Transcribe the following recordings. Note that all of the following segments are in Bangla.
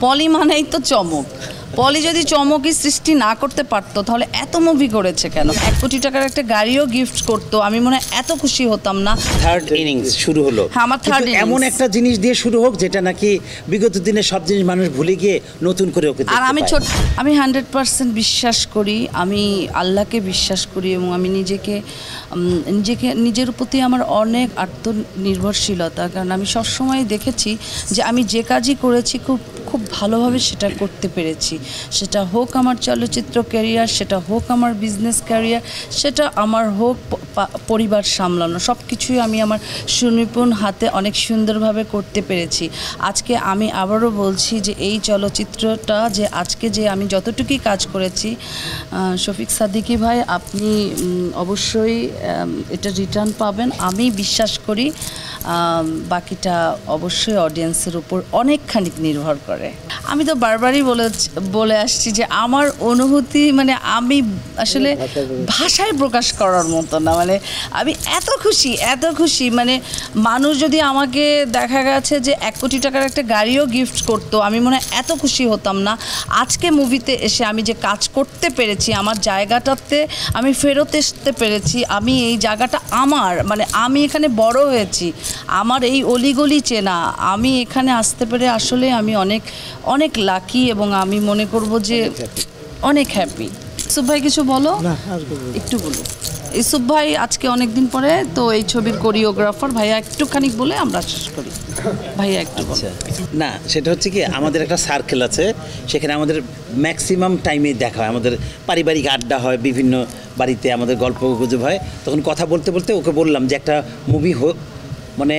পলি মানেই তো চমক। পলি যদি চমকই সৃষ্টি না করতে পারতো তাহলে এত মুভি করেছে কেন? 1 কোটি টাকার একটা গাড়িও গিফট করতো, আমি মনে হয় এত খুশি হতাম না। থার্ড ইনিংস শুরু হলো। হ্যাঁ, আমার থার্ড ইনিংস। এমন একটা জিনিস দিয়ে শুরু হোক যেটা নাকি বিগত দিনে সব জিনিস মানুষ ভুলে গিয়ে নতুন করে ওকে দেখতে আর আমি পায়। আমি 100% বিশ্বাস করি, আমি আল্লাহকে বিশ্বাস করি এবং আমি নিজের প্রতি আমার অনেক আত্মনির্ভরশীলতা। কারণ আমি সবসময় দেখেছি যে আমি যে কাজই করেছি খুব ভালোভাবে সেটা করতে পেরেছি। সেটা হোক আমার চলচ্চিত্র ক্যারিয়ার, সেটা হোক আমার বিজনেস ক্যারিয়ার, সেটা আমার হোক পরিবার সামলানো, সব কিছুই আমি আমার সুনিপুণ হাতে অনেক সুন্দরভাবে করতে পেরেছি। আজকে আমি আবারও বলছি যে এই চলচ্চিত্রটা যে আজকে যে আমি যতটুকুই কাজ করেছি, শফিক সাদিকি ভাই আপনি অবশ্যই এটা রিটার্ন পাবেন, আমি বিশ্বাস করি। বাকিটা অবশ্যই অডিয়েন্সের উপর অনেকখানি নির্ভর করে। আমি তো বারবারই বলে আসছি যে আমার অনুভূতি মানে আমি আসলে ভাষায় প্রকাশ করার মতো না। মানে আমি এত খুশি মানে মানুষ যদি আমাকে দেখা গেছে যে 1 কোটি টাকার একটা গাড়িও গিফট করতো, আমি মনে হয় এত খুশি হতাম না। আজকে মুভিতে এসে আমি যে কাজ করতে পেরেছি, আমার জায়গাটাতে আমি ফেরত আসতে পেরেছি, আমি এই জায়গাটা আমার মানে আমি এখানে বড় হয়েছি, আমার এই অলিগলি চেনা, আমি এখানে আসতে পেরে আসলে আমি অনেক লাকি এবং আমি মনে করব যে অনেক হ্যাপি। ইউসুফ ভাই কিছু বলো, একটু বলো। ইউসুফ ভাই আজকে অনেক দিন পরে তো এই ছবির কোরিওগ্রাফার, ভাইয়া একটুখানি বলে আমরা শেষ করি। ভাইয়া একটু বলো। না, সেটা হচ্ছে কি আমাদের একটা সার্কেল আছে, সেখানে আমাদের ম্যাক্সিমাম টাইমে দেখা হয়, আমাদের পারিবারিক আড্ডা হয়, বিভিন্ন বাড়িতে আমাদের গল্প গুজব হয়। তখন কথা বলতে বলতে ওকে বললাম যে একটা মুভি মানে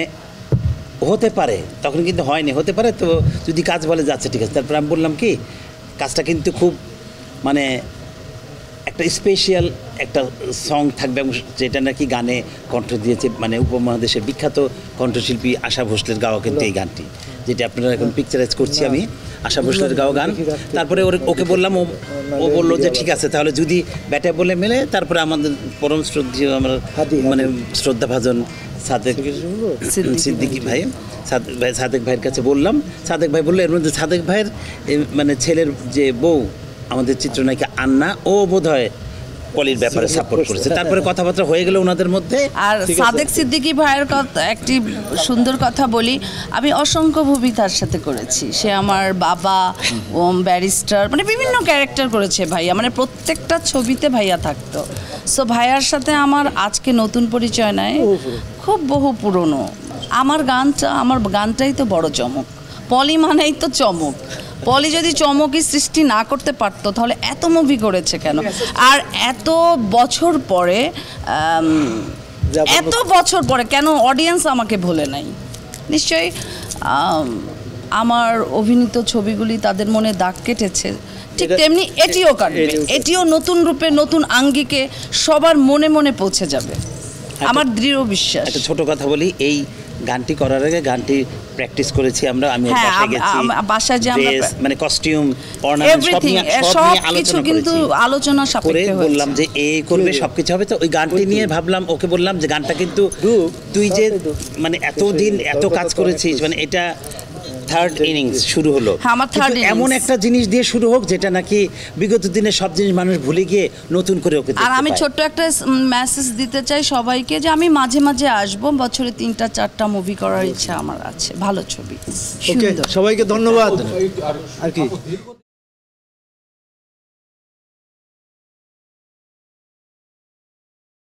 হতে পারে, তখন কিন্তু হয়নি, হতে পারে তো যদি কাজ বলে যাচ্ছে ঠিক আছে। তারপর আমি বললাম কি কাজটা কিন্তু খুব মানে একটা স্পেশাল একটা সং থাকবে এবং যেটা নাকি গানে কণ্ঠ দিয়েছে মানে উপমহাদেশের বিখ্যাত কণ্ঠশিল্পী আশা ভোসলের গাওয়া কিন্তু এই গানটি, যেটা আপনারা এখন পিকচারাইজ করছি আমি, আশা ভোসলের গাওয়া গান। তারপরে ওকে বললাম, ও বললো যে ঠিক আছে তাহলে যদি ব্যাটা বলে মেলে। তারপরে আমাদের পরম শ্রদ্ধেয় আমার মানে শ্রদ্ধাভাজন সিদ্দিকি ভাই, সাদেক ভাইয়ের কাছে বললাম। সাদেক ভাই বললো এর মধ্যে সাদেক ভাইয়ের মানে ছেলের যে বউ আমাদের চিত্রনায়িকা আন্না, ও বোধ হয় পলির ব্যাপারে সাপোর্ট করেছে। তারপরে কথাবার্তা হয়ে গেল ওনাদের মধ্যে। আর সাদেক সিদ্দিকী ভাইয়ের কথা একটি সুন্দর কথা বলি, আমি অসংখ্য মুভি তার সাথে করেছি। সে আমার বাবা, ব্যারিস্টার, মানে বিভিন্ন ক্যারেক্টার করেছে ভাইয়া, মানে প্রত্যেকটা ছবিতে ভাইয়া থাকতো। সো ভাইয়ার সাথে আমার আজকে নতুন পরিচয় নয়, খুব বহু পুরনো। আমার গানটাই তো বড় চমক। পলি মানেই তো চমক। পলি যদি চমকই সৃষ্টি না করতে পারতো তাহলে এত মুভি করেছে কেন? আর এত বছর পরে কেন অডিয়েন্স আমাকে ভোলে নাই? নিশ্চয়ই আমার অভিনীত ছবিগুলি তাদের মনে দাগ কেটেছে, ঠিক তেমনি এটিও কাটবে, এটিও নতুন রূপে নতুন আঙ্গিকে সবার মনে মনে পৌঁছে যাবে, আমার দৃঢ় বিশ্বাস। একটা ছোট কথা বলি, এই গানটি করার আগে গানটি প্র্যাকটিস করেছি আমরা, আমি বাসায় গেছি, বাসায় যে আমরা মানে কস্টিউম, অর্নামেন্ট সব কিছু কিন্তু আলোচনা সাপেক্ষে হয়েছে। বললাম যে এই করবে সবকিছু হবে, তো ওই গানটি নিয়ে ভাবলাম, ওকে বললাম যে গানটা কিন্তু তুই যে মানে এতদিন এত কাজ করেছিস, মানে এটা থার্ড ইনিংস শুরু হলো। এমন একটা জিনিস দিয়ে শুরু হোক যেটা নাকি বিগত দিনে সব জিনিস মানুষ ভুলে গিয়ে নতুন করে ওকে দেখতে পায়। আর আমি ছোট্ট একটা মেসেজ দিতে চাই সবাইকে যে আমি মাঝে মাঝে আসবো, বছরে 3-4টা মুভি করার ইচ্ছা আমার আছে, ভালো ছবি। সবাইকে ধন্যবাদ। আর কি